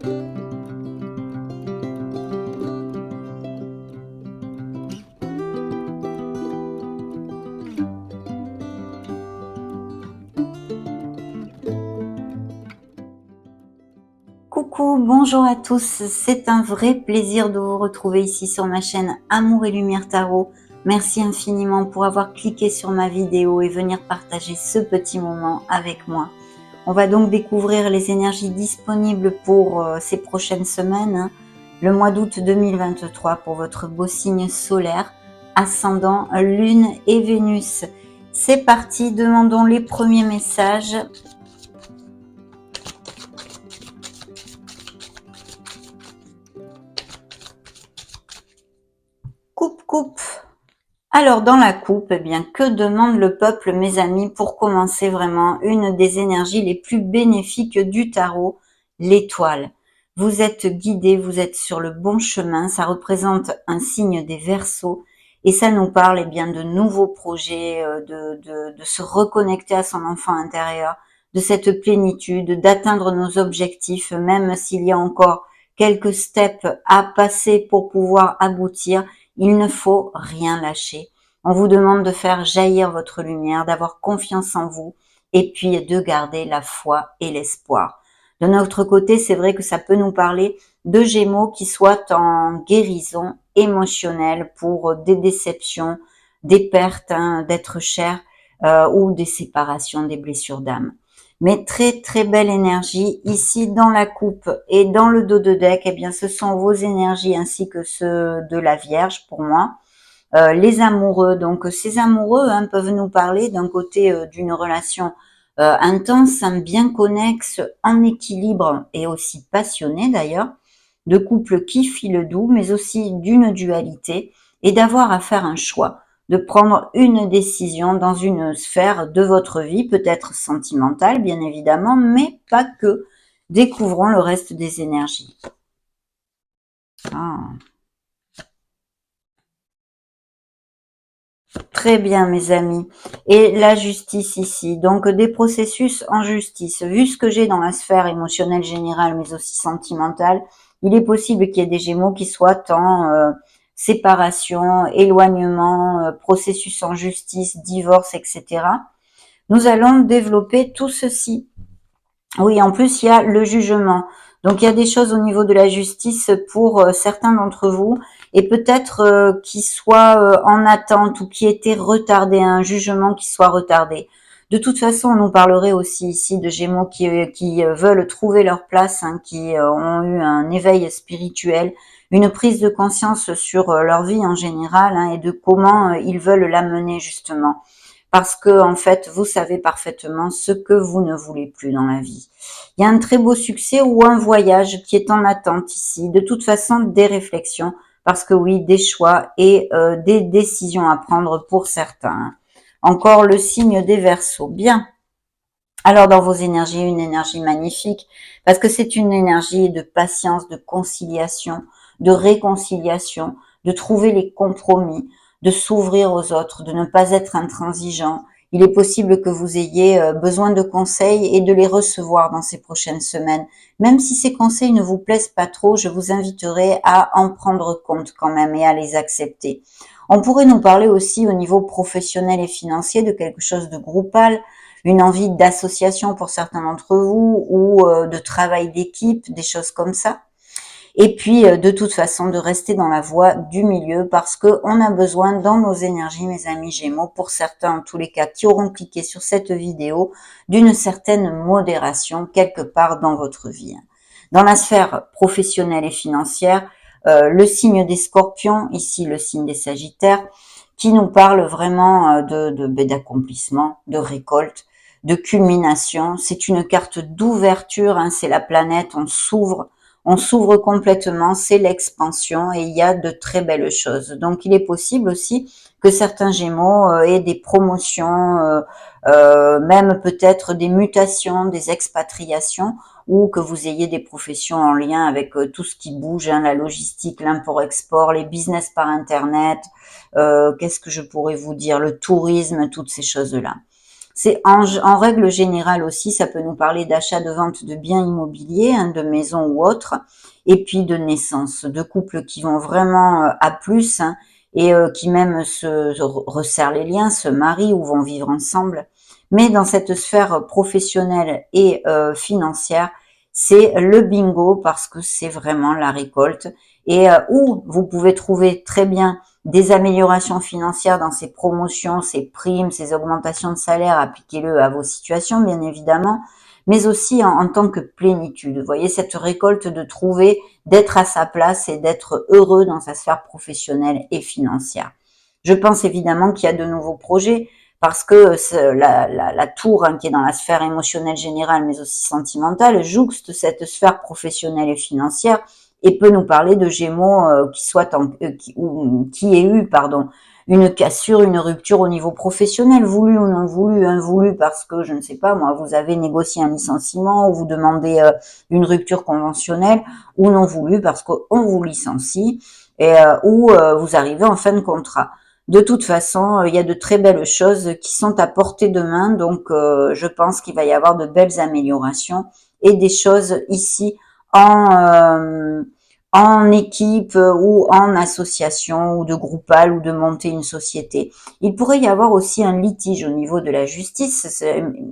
Coucou, bonjour à tous, c'est un vrai plaisir de vous retrouver ici sur ma chaîne Amour et Lumière Tarot. Merci infiniment pour avoir cliqué sur ma vidéo et venir partager ce petit moment avec moi. On va donc découvrir les énergies disponibles pour ces prochaines semaines, le mois d'août 2023 pour votre beau signe solaire, ascendant, lune et Vénus. C'est parti, demandons les premiers messages. Coupe. Alors, dans la coupe, eh bien, que demande le peuple, mes amis, pour commencer vraiment une des énergies les plus bénéfiques du tarot, l'étoile. Vous êtes guidé, vous êtes sur le bon chemin, ça représente un signe des Verseaux et ça nous parle eh bien, de nouveaux projets, de se reconnecter à son enfant intérieur, de cette plénitude, d'atteindre nos objectifs, même s'il y a encore quelques steps à passer pour pouvoir aboutir. Il ne faut rien lâcher. On vous demande de faire jaillir votre lumière, d'avoir confiance en vous et puis de garder la foi et l'espoir. De notre côté, c'est vrai que ça peut nous parler de Gémeaux qui soient en guérison émotionnelle pour des déceptions, des pertes d'êtres chers ou des séparations, des blessures d'âme. Mais très belle énergie ici dans la coupe et dans le dos de deck, eh bien ce sont vos énergies ainsi que ceux de la Vierge pour moi. Les amoureux, donc ces amoureux peuvent nous parler d'un côté d'une relation intense, bien connexe, en équilibre et aussi passionné d'ailleurs, de couples qui filent doux, mais aussi d'une dualité et d'avoir à faire un choix, de prendre une décision dans une sphère de votre vie, peut-être sentimentale bien évidemment, mais pas que. Découvrons le reste des énergies. Très bien, mes amis. Et la justice ici. Donc, des processus en justice. Vu ce que j'ai dans la sphère émotionnelle générale, mais aussi sentimentale, il est possible qu'il y ait des Gémeaux qui soient en séparation, éloignement, processus en justice, divorce, etc. Nous allons développer tout ceci. Oui, en plus, il y a le jugement. Donc, il y a des choses au niveau de la justice pour certains d'entre vous et peut-être qui soient en attente ou qui étaient retardés, un jugement qui soit retardé. De toute façon, on nous parlerait aussi ici de Gémeaux qui veulent trouver leur place, qui ont eu un éveil spirituel, une prise de conscience sur leur vie en général et de comment ils veulent la mener justement. Parce que en fait, vous savez parfaitement ce que vous ne voulez plus dans la vie. Il y a un très beau succès ou un voyage qui est en attente ici. De toute façon, des réflexions, parce que oui, des choix et des décisions à prendre pour certains. Encore le signe des Verseaux. Bien. Alors dans vos énergies, une énergie magnifique, parce que c'est une énergie de patience, de conciliation, de réconciliation, de trouver les compromis, de s'ouvrir aux autres, de ne pas être intransigeant. Il est possible que vous ayez besoin de conseils et de les recevoir dans ces prochaines semaines. Même si ces conseils ne vous plaisent pas trop, je vous inviterai à en prendre compte quand même et à les accepter. On pourrait nous parler aussi au niveau professionnel et financier de quelque chose de groupal, une envie d'association pour certains d'entre vous ou de travail d'équipe, des choses comme ça. Et puis, de toute façon, de rester dans la voie du milieu parce qu'on a besoin dans nos énergies, mes amis Gémeaux, pour certains, en tous les cas, qui auront cliqué sur cette vidéo, d'une certaine modération quelque part dans votre vie. Dans la sphère professionnelle et financière, le signe des Scorpions, ici le signe des Sagittaires, qui nous parle vraiment d'accomplissement, de récolte, de culmination. C'est une carte d'ouverture, c'est la planète, on s'ouvre complètement, c'est l'expansion et il y a de très belles choses. Donc il est possible aussi que certains Gémeaux aient des promotions, même peut-être des mutations, des expatriations, ou que vous ayez des professions en lien avec tout ce qui bouge, la logistique, l'import-export, les business par Internet, qu'est-ce que je pourrais vous dire, le tourisme, toutes ces choses-là. C'est en règle générale aussi, ça peut nous parler d'achat, de vente de biens immobiliers, hein, de maisons ou autres, et puis de naissance, de couples qui vont vraiment à plus, hein, et qui même se resserrent les liens, se marient ou vont vivre ensemble. Mais dans cette sphère professionnelle et financière, c'est le bingo parce que c'est vraiment la récolte et où vous pouvez trouver très bien des améliorations financières dans ces promotions, ces primes, ces augmentations de salaire, appliquez-le à vos situations bien évidemment, mais aussi en tant que plénitude. Vous voyez cette récolte de trouver, d'être à sa place et d'être heureux dans sa sphère professionnelle et financière. Je pense évidemment qu'il y a de nouveaux projets, parce que la tour, hein, qui est dans la sphère émotionnelle générale mais aussi sentimentale, jouxte cette sphère professionnelle et financière et peut nous parler de Gémeaux qui ait eu une cassure, une rupture au niveau professionnel, voulu ou non voulu, invoulu parce que, je ne sais pas moi, vous avez négocié un licenciement ou vous demandez une rupture conventionnelle, ou non voulu parce qu'on vous licencie et ou vous arrivez en fin de contrat. De toute façon, il y a de très belles choses qui sont à portée de main, donc je pense qu'il va y avoir de belles améliorations et des choses ici en équipe ou en association ou de groupal ou de monter une société. Il pourrait y avoir aussi un litige au niveau de la justice.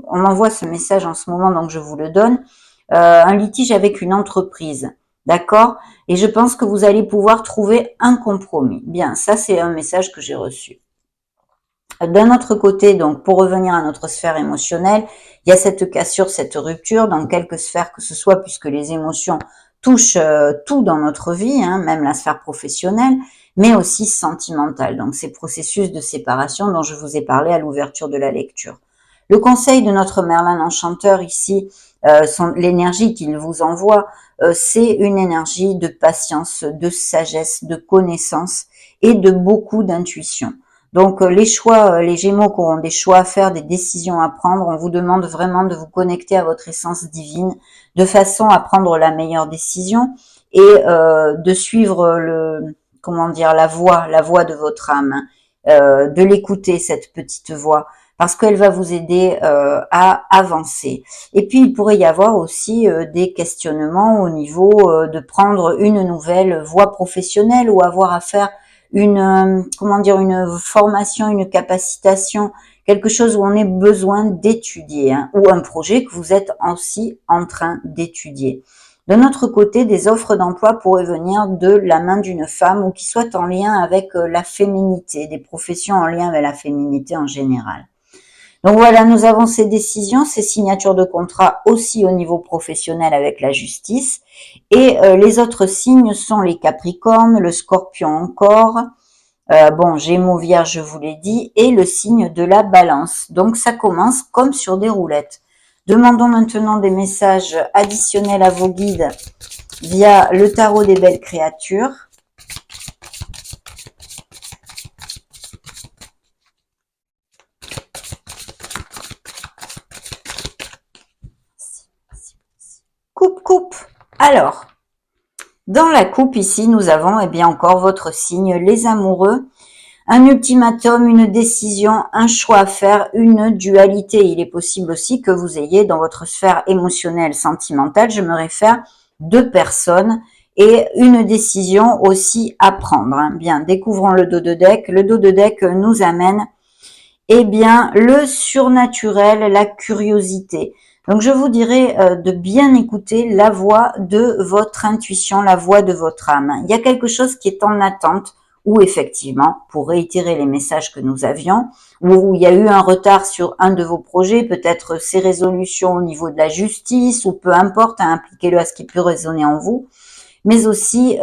On m'envoie ce message en ce moment, donc je vous le donne. Un litige avec une entreprise. D'accord? Et je pense que vous allez pouvoir trouver un compromis. Bien, ça c'est un message que j'ai reçu. D'un autre côté, donc pour revenir à notre sphère émotionnelle, il y a cette cassure, cette rupture dans quelques sphères que ce soit, puisque les émotions touchent tout dans notre vie, hein, même la sphère professionnelle, mais aussi sentimentale. Donc ces processus de séparation dont je vous ai parlé à l'ouverture de la lecture. Le conseil de notre Merlin enchanteur ici, l'énergie qu'il vous envoie, c'est une énergie de patience, de sagesse, de connaissance et de beaucoup d'intuition. Donc les choix, les Gémeaux qui auront des choix à faire, des décisions à prendre, on vous demande vraiment de vous connecter à votre essence divine de façon à prendre la meilleure décision et de suivre la voix de votre âme, de l'écouter cette petite voix parce qu'elle va vous aider à avancer. Et puis il pourrait y avoir aussi des questionnements au niveau de prendre une nouvelle voie professionnelle ou avoir à faire une formation, une capacitation, quelque chose où on ait besoin d'étudier, hein, ou un projet que vous êtes aussi en train d'étudier. De notre côté, des offres d'emploi pourraient venir de la main d'une femme ou qui soient en lien avec la féminité, des professions en lien avec la féminité en général. Donc voilà, nous avons ces décisions, ces signatures de contrat aussi au niveau professionnel avec la justice. Et les autres signes sont les Capricornes, le Scorpion encore, Gémeaux, Vierge, je vous l'ai dit, et le signe de la Balance. Donc ça commence comme sur des roulettes. Demandons maintenant des messages additionnels à vos guides via le tarot des belles créatures. Coupe. Alors, dans la coupe ici, nous avons encore votre signe, les amoureux. Un ultimatum, une décision, un choix à faire, une dualité. Il est possible aussi que vous ayez dans votre sphère émotionnelle, sentimentale, je me réfère, deux personnes et une décision aussi à prendre. Bien, découvrons le dos de deck. Le dos de deck nous amène le surnaturel, la curiosité. Donc je vous dirais de bien écouter la voix de votre intuition, la voix de votre âme. Il y a quelque chose qui est en attente, ou effectivement, pour réitérer les messages que nous avions, où il y a eu un retard sur un de vos projets, peut-être ces résolutions au niveau de la justice, ou peu importe, impliquez-le à ce qui peut résonner en vous, mais aussi,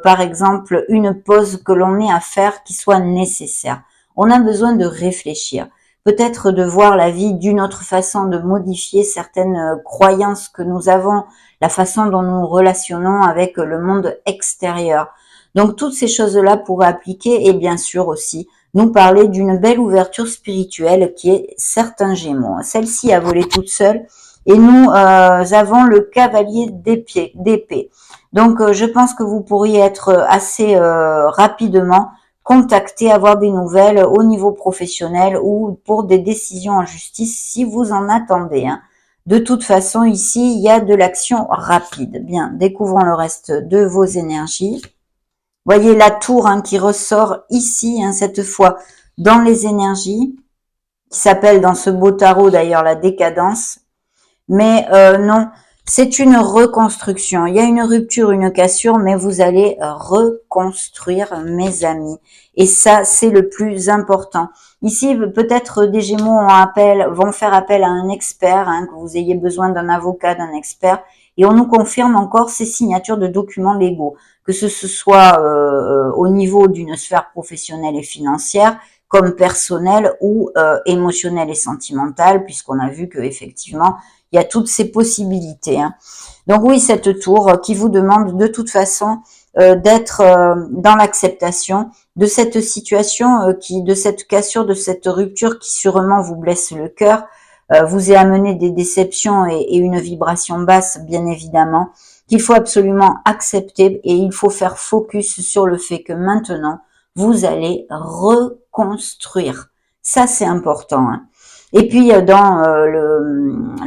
par exemple, une pause que l'on ait à faire qui soit nécessaire. On a besoin de réfléchir, peut-être de voir la vie d'une autre façon, de modifier certaines croyances que nous avons, la façon dont nous nous relationnons avec le monde extérieur. Donc toutes ces choses-là pourraient appliquer et bien sûr aussi nous parler d'une belle ouverture spirituelle qui est certains Gémeaux. Celle-ci a volé toute seule et nous avons le cavalier d'épée. Donc je pense que vous pourriez être assez rapidement contacter, avoir des nouvelles au niveau professionnel ou pour des décisions en justice si vous en attendez. Hein. De toute façon, ici, il y a de l'action rapide. Bien, découvrons le reste de vos énergies. Voyez la tour hein, qui ressort ici, hein, cette fois, dans les énergies, qui s'appelle dans ce beau tarot d'ailleurs la décadence. Mais non, c'est une reconstruction. Il y a une rupture, une cassure, mais vous allez reconstruire, mes amis. Et ça, c'est le plus important. Ici, peut-être des Gémeaux vont faire appel à un expert, hein, que vous ayez besoin d'un avocat, d'un expert. Et on nous confirme encore ces signatures de documents légaux, que ce soit au niveau d'une sphère professionnelle et financière, comme personnelle ou émotionnelle et sentimentale, puisqu'on a vu que effectivement il y a toutes ces possibilités. Hein. Donc oui, cette tour qui vous demande de toute façon d'être dans l'acceptation de cette situation, de cette cassure, de cette rupture qui sûrement vous blesse le cœur, vous est amené des déceptions et une vibration basse, bien évidemment, qu'il faut absolument accepter et il faut faire focus sur le fait que maintenant, vous allez reconstruire. Ça, c'est important. Hein. Et puis dans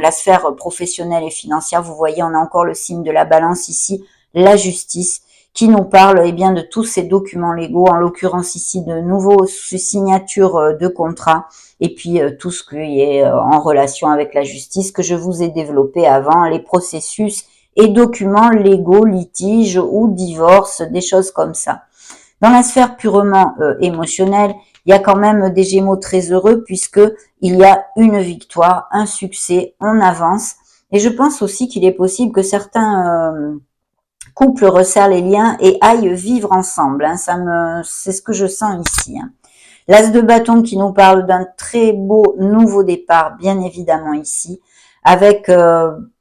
la sphère professionnelle et financière, vous voyez, on a encore le signe de la balance ici, la justice, qui nous parle eh bien de tous ces documents légaux, en l'occurrence ici de nouveaux signatures de contrats, et puis tout ce qui est en relation avec la justice que je vous ai développé avant, les processus et documents légaux, litiges ou divorces, des choses comme ça. Dans la sphère purement émotionnelle, il y a quand même des Gémeaux très heureux puisque il y a une victoire, un succès, on avance. Et je pense aussi qu'il est possible que certains couples resserrent les liens et aillent vivre ensemble. Hein. C'est ce que je sens ici. Hein. L'As de bâton qui nous parle d'un très beau nouveau départ, bien évidemment ici, avec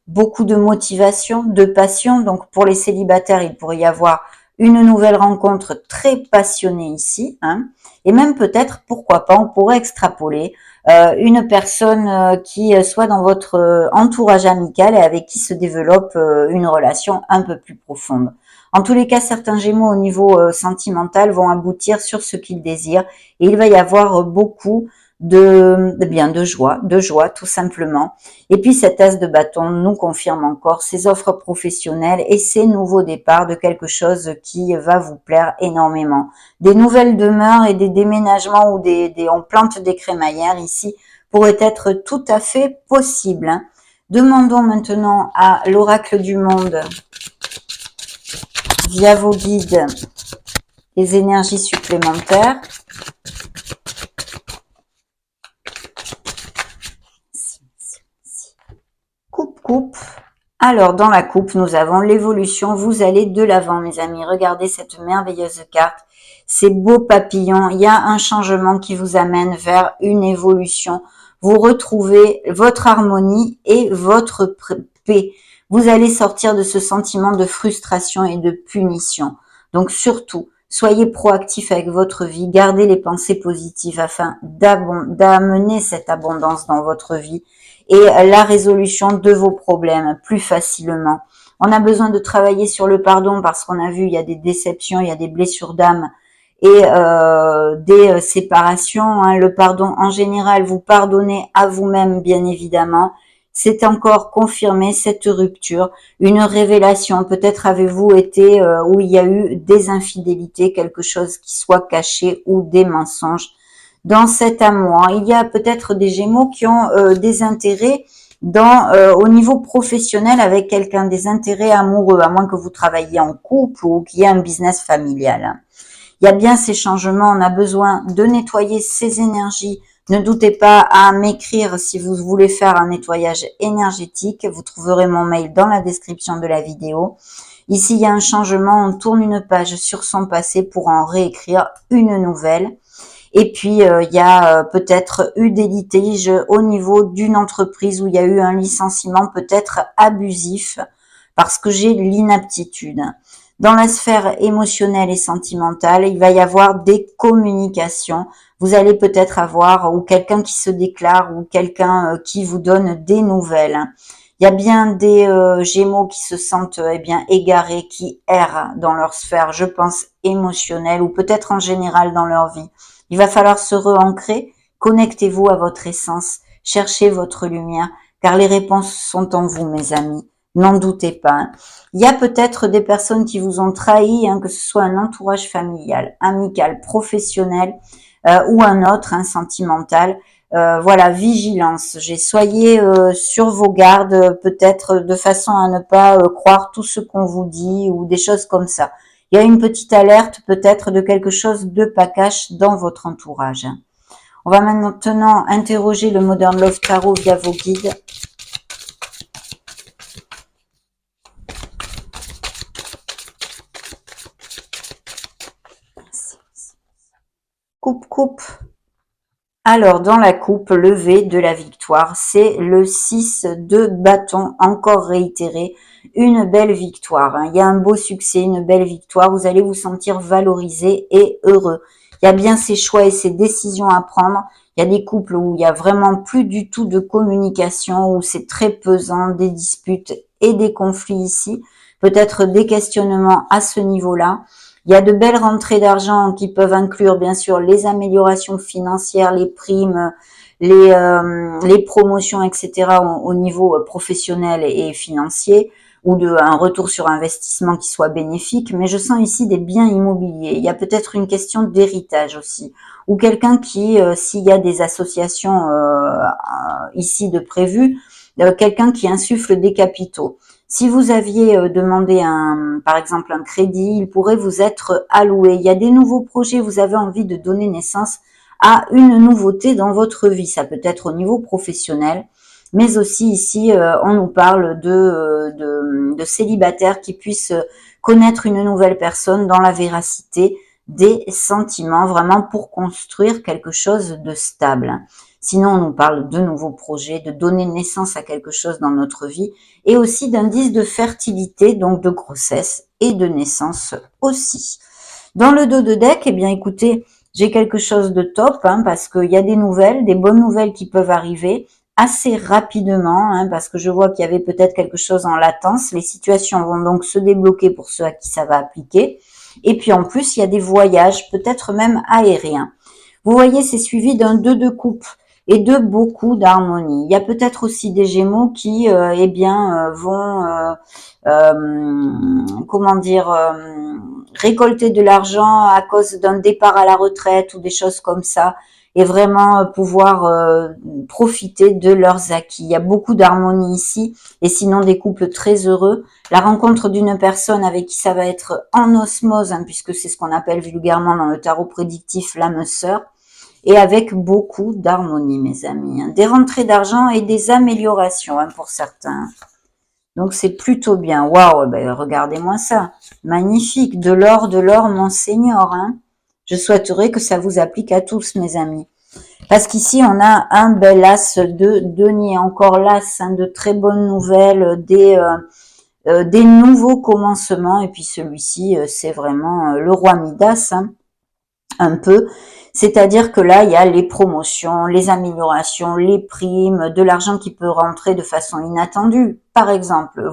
beaucoup de motivation, de passion. Donc pour les célibataires, il pourrait y avoir une nouvelle rencontre très passionnée ici, hein, et même peut-être, pourquoi pas, on pourrait extrapoler une personne qui soit dans votre entourage amical et avec qui se développe une relation un peu plus profonde. En tous les cas, certains Gémeaux au niveau sentimental vont aboutir sur ce qu'ils désirent et il va y avoir beaucoup de joie tout simplement. Et puis cet As de bâton nous confirme encore ces offres professionnelles et ces nouveaux départs de quelque chose qui va vous plaire énormément. Des nouvelles demeures et des déménagements ou on plante des crémaillères ici pourraient être tout à fait possibles. Demandons maintenant à l'oracle du monde, via vos guides, les énergies supplémentaires. Coupe. Alors, dans la coupe, nous avons l'évolution. Vous allez de l'avant, mes amis. Regardez cette merveilleuse carte. Ces beaux papillons. Il y a un changement qui vous amène vers une évolution. Vous retrouvez votre harmonie et votre paix. Vous allez sortir de ce sentiment de frustration et de punition. Donc, surtout, soyez proactif avec votre vie. Gardez les pensées positives afin d'amener cette abondance dans votre vie et la résolution de vos problèmes plus facilement. On a besoin de travailler sur le pardon parce qu'on a vu, il y a des déceptions, il y a des blessures d'âme et des séparations. Hein. Le pardon en général, vous pardonnez à vous-même bien évidemment. C'est encore confirmé cette rupture, une révélation. Peut-être avez-vous été où il y a eu des infidélités, quelque chose qui soit caché ou des mensonges. Dans cet amour, il y a peut-être des Gémeaux qui ont des intérêts au niveau professionnel avec quelqu'un, des intérêts amoureux, à moins que vous travailliez en couple ou qu'il y ait un business familial. Il y a bien ces changements, on a besoin de nettoyer ces énergies. Ne doutez pas à m'écrire si vous voulez faire un nettoyage énergétique. Vous trouverez mon mail dans la description de la vidéo. Ici, il y a un changement, on tourne une page sur son passé pour en réécrire une nouvelle. Et puis, il y a peut-être eu des litiges au niveau d'une entreprise où il y a eu un licenciement peut-être abusif parce que j'ai l'inaptitude. Dans la sphère émotionnelle et sentimentale, il va y avoir des communications. Vous allez peut-être avoir ou quelqu'un qui se déclare ou quelqu'un qui vous donne des nouvelles. Il y a bien des Gémeaux qui se sentent bien égarés, qui errent dans leur sphère, je pense, émotionnelle ou peut-être en général dans leur vie. Il va falloir se re-ancrer, connectez-vous à votre essence, cherchez votre lumière, car les réponses sont en vous, mes amis. N'en doutez pas. Hein. Il y a peut-être des personnes qui vous ont trahi, hein, que ce soit un entourage familial, amical, professionnel ou un autre, hein, sentimental. Voilà, vigilance. Soyez sur vos gardes, peut-être de façon à ne pas croire tout ce qu'on vous dit ou des choses comme ça. Il y a une petite alerte peut-être de quelque chose de pas cash dans votre entourage. On va maintenant interroger le Modern Love Tarot via vos guides. Coupe. Alors, dans la coupe levée de la victoire, c'est le 6 de bâton, encore réitéré, une belle victoire. Hein. Il y a un beau succès, une belle victoire, vous allez vous sentir valorisé et heureux. Il y a bien ces choix et ces décisions à prendre. Il y a des couples où il y a vraiment plus du tout de communication, où c'est très pesant, des disputes et des conflits ici. Peut-être des questionnements à ce niveau-là. Il y a de belles rentrées d'argent qui peuvent inclure bien sûr les améliorations financières, les primes, les promotions, etc. au niveau professionnel et financier, ou un retour sur investissement qui soit bénéfique. Mais je sens ici des biens immobiliers. Il y a peut-être une question d'héritage aussi, ou quelqu'un qui, s'il y a des associations ici de prévues, quelqu'un qui insuffle des capitaux. Si vous aviez demandé par exemple un crédit, il pourrait vous être alloué. Il y a des nouveaux projets, vous avez envie de donner naissance à une nouveauté dans votre vie. Ça peut être au niveau professionnel, mais aussi ici, on nous parle de célibataires qui puissent connaître une nouvelle personne dans la véracité des sentiments, vraiment pour construire quelque chose de stable. Sinon, on nous parle de nouveaux projets, de donner naissance à quelque chose dans notre vie et aussi d'indices de fertilité, donc de grossesse et de naissance aussi. Dans le dos de deck, eh bien écoutez, j'ai quelque chose de top hein, parce qu'il y a des nouvelles, des bonnes nouvelles qui peuvent arriver assez rapidement hein, parce que je vois qu'il y avait peut-être quelque chose en latence. Les situations vont donc se débloquer pour ceux à qui ça va appliquer. Et puis en plus, il y a des voyages, peut-être même aériens. Vous voyez, c'est suivi d'un 2 de coupe et de beaucoup d'harmonie. Il y a peut-être aussi des Gémeaux qui, vont, comment dire, récolter de l'argent à cause d'un départ à la retraite ou des choses comme ça, et vraiment pouvoir profiter de leurs acquis. Il y a beaucoup d'harmonie ici, et sinon des couples très heureux. La rencontre d'une personne avec qui ça va être en osmose, hein, puisque c'est ce qu'on appelle vulgairement dans le tarot prédictif l'âme sœur, et avec beaucoup d'harmonie, mes amis. Hein. Des rentrées d'argent et des améliorations hein, pour certains. Donc, c'est plutôt bien. Waouh, ben, regardez-moi ça. Magnifique. De l'or, mon Seigneur. Hein. Je souhaiterais que ça vous applique à tous, mes amis. Parce qu'ici, on a un bel as de denier. Encore l'as hein, de très bonnes nouvelles, des nouveaux commencements. Et puis, celui-ci, c'est vraiment le roi Midas. Hein, un peu. C'est-à-dire que là, il y a les promotions, les améliorations, les primes, de l'argent qui peut rentrer de façon inattendue. Par exemple,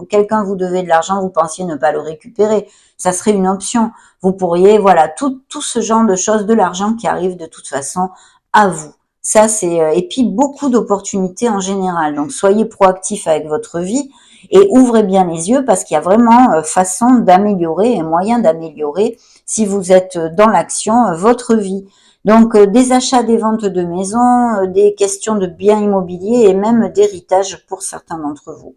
quelqu'un vous devait de l'argent, vous pensiez ne pas le récupérer. Ça serait une option. Vous pourriez, voilà, tout ce genre de choses, de l'argent qui arrive de toute façon à vous. Ça, c'est et puis beaucoup d'opportunités en général. Donc, soyez proactif avec votre vie et ouvrez bien les yeux parce qu'il y a vraiment façon d'améliorer et moyen d'améliorer si vous êtes dans l'action, votre vie. Donc, des achats, des ventes de maisons, des questions de biens immobiliers et même d'héritage pour certains d'entre vous.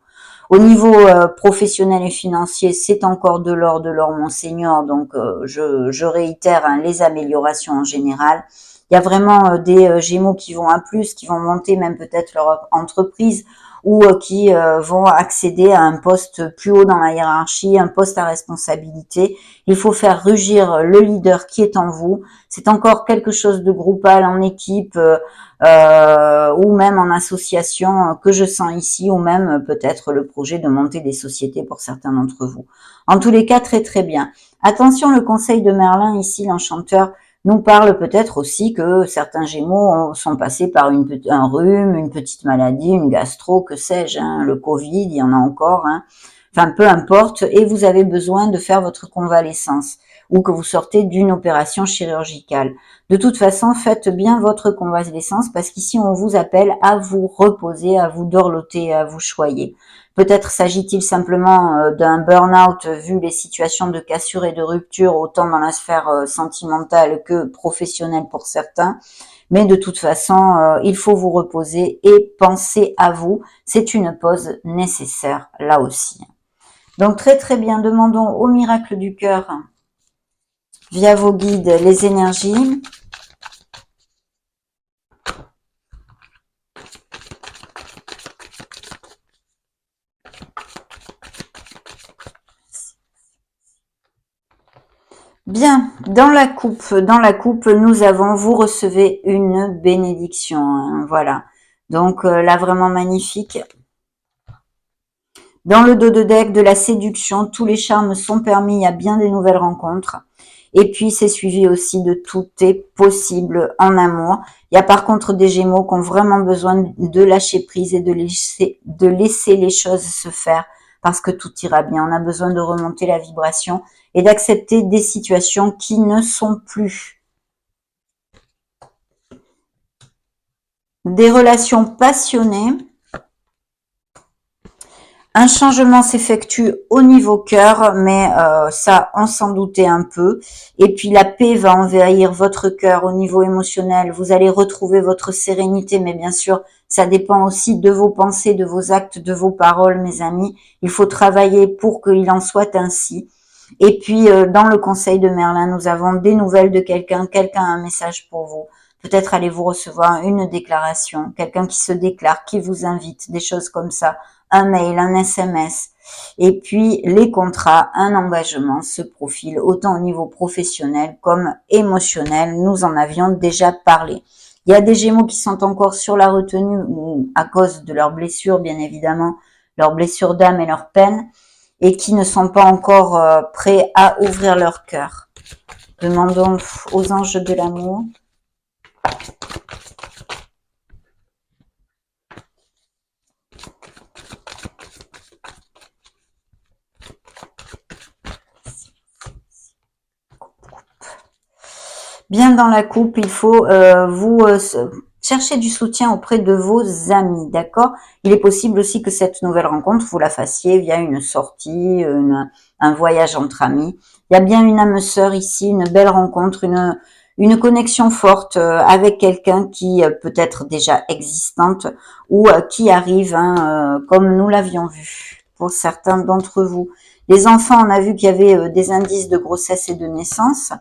Au niveau professionnel et financier, c'est encore de l'or, mon Seigneur. Donc, je réitère hein, les améliorations en général. Il y a vraiment des Gémeaux qui vont à plus, qui vont monter même peut-être leur entreprise ou qui vont accéder à un poste plus haut dans la hiérarchie, un poste à responsabilité. Il faut faire rugir le leader qui est en vous. C'est encore quelque chose de groupal, en équipe ou même en association que je sens ici, ou même peut-être le projet de monter des sociétés pour certains d'entre vous. En tous les cas, très très bien. Attention, le conseil de Merlin ici, l'enchanteur, nous parle peut-être aussi que certains Gémeaux sont passés par un rhume, une petite maladie, une gastro, que sais-je, hein, le Covid, il y en a encore, hein. Enfin, peu importe, et vous avez besoin de faire votre convalescence ou que vous sortez d'une opération chirurgicale. De toute façon, faites bien votre convalescence parce qu'ici, on vous appelle à vous reposer, à vous dorloter, à vous choyer. Peut-être s'agit-il simplement d'un burn-out vu les situations de cassure et de rupture, autant dans la sphère sentimentale que professionnelle pour certains. Mais de toute façon, il faut vous reposer et penser à vous. C'est une pause nécessaire là aussi. Donc très très bien, demandons au miracle du cœur, via vos guides, les énergies. Bien, dans la coupe, nous avons, vous recevez une bénédiction, hein, voilà. Donc là, vraiment magnifique. Dans le dos de deck, de la séduction, tous les charmes sont permis, il y a bien des nouvelles rencontres. Et puis, c'est suivi aussi de tout est possible en amour. Il y a par contre des Gémeaux qui ont vraiment besoin de lâcher prise et de laisser les choses se faire parce que tout ira bien. On a besoin de remonter la vibration et d'accepter des situations qui ne sont plus. Des relations passionnées. Un changement s'effectue au niveau cœur, mais ça, on s'en doutait un peu. Et puis la paix va envahir votre cœur au niveau émotionnel. Vous allez retrouver votre sérénité, mais bien sûr, ça dépend aussi de vos pensées, de vos actes, de vos paroles, mes amis. Il faut travailler pour qu'il en soit ainsi. Et puis, dans le conseil de Merlin, nous avons des nouvelles de quelqu'un. Quelqu'un a un message pour vous. Peut-être allez-vous recevoir une déclaration, quelqu'un qui se déclare, qui vous invite, des choses comme ça. Un mail, un SMS. Et puis, les contrats, un engagement se profile, autant au niveau professionnel comme émotionnel. Nous en avions déjà parlé. Il y a des Gémeaux qui sont encore sur la retenue, ou à cause de leurs blessures, bien évidemment, leurs blessures d'âme et leurs peines, et qui ne sont pas encore prêts à ouvrir leur cœur. Demandons aux anges de l'amour. Bien dans la coupe, il faut chercher du soutien auprès de vos amis, d'accord? Il est possible aussi que cette nouvelle rencontre, vous la fassiez via une sortie, un voyage entre amis. Il y a bien une âme sœur ici, une belle rencontre, une connexion forte avec quelqu'un qui peut être déjà existante ou qui arrive, hein, comme nous l'avions vu pour certains d'entre vous. Les enfants, on a vu qu'il y avait des indices de grossesse et de naissance.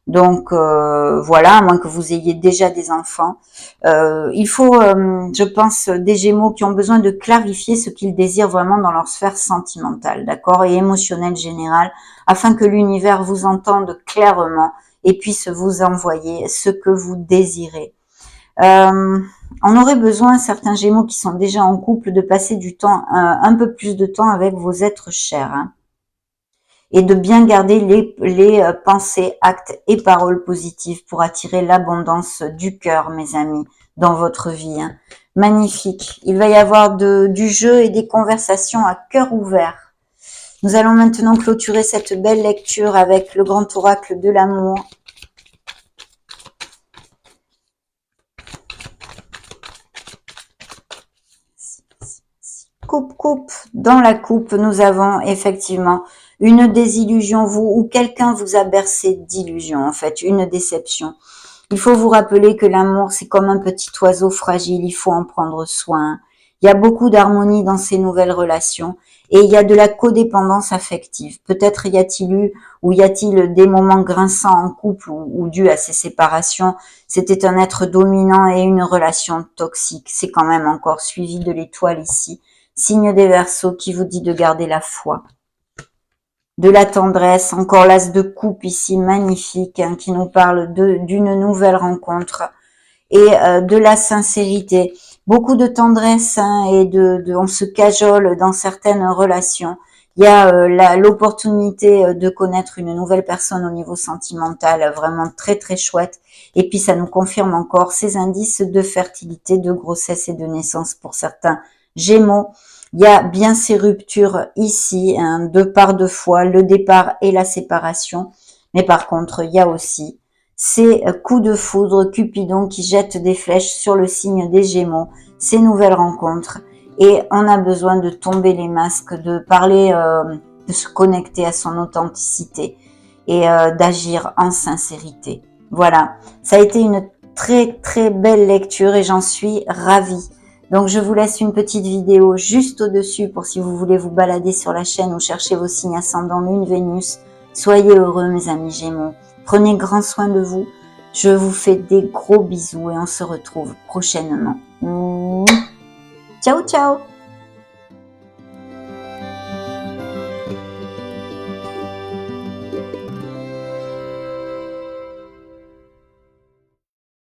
Donc voilà, à moins que vous ayez déjà des enfants. Il faut, je pense, des Gémeaux qui ont besoin de clarifier ce qu'ils désirent vraiment dans leur sphère sentimentale, d'accord, et émotionnelle générale, afin que l'univers vous entende clairement et puisse vous envoyer ce que vous désirez. On aurait besoin, certains Gémeaux qui sont déjà en couple, de passer du temps, un peu plus de temps avec vos êtres chers, hein, et de bien garder les pensées, actes et paroles positives pour attirer l'abondance du cœur, mes amis, dans votre vie. Hein. Magnifique. Il va y avoir du jeu et des conversations à cœur ouvert. Nous allons maintenant clôturer cette belle lecture avec le grand oracle de l'amour. Coupe. Dans la coupe, nous avons effectivement une désillusion, vous ou quelqu'un vous a bercé d'illusions, en fait, une déception. Il faut vous rappeler que l'amour, c'est comme un petit oiseau fragile, il faut en prendre soin. Il y a beaucoup d'harmonie dans ces nouvelles relations et il y a de la codépendance affective. Peut-être y a-t-il eu ou y a-t-il des moments grinçants en couple ou dû à ces séparations. C'était un être dominant et une relation toxique. C'est quand même encore suivi de l'étoile ici. Signe des Verseaux qui vous dit de garder la foi. De la tendresse, encore l'as de coupe ici, magnifique, hein, qui nous parle d'une nouvelle rencontre et de la sincérité. Beaucoup de tendresse hein, et on se cajole dans certaines relations. Il y a l'opportunité de connaître une nouvelle personne au niveau sentimental, vraiment très très chouette. Et puis ça nous confirme encore ces indices de fertilité, de grossesse et de naissance pour certains Gémeaux. Il y a bien ces ruptures ici, hein, de par deux fois, le départ et la séparation. Mais par contre, il y a aussi ces coups de foudre, Cupidon qui jette des flèches sur le signe des Gémeaux, ces nouvelles rencontres. Et on a besoin de tomber les masques, de parler, de se connecter à son authenticité et d'agir en sincérité. Voilà, ça a été une très très belle lecture et j'en suis ravie. Donc je vous laisse une petite vidéo juste au-dessus pour si vous voulez vous balader sur la chaîne ou chercher vos signes ascendants Lune, Vénus. Soyez heureux mes amis Gémeaux. Prenez grand soin de vous. Je vous fais des gros bisous et on se retrouve prochainement. Ciao ciao.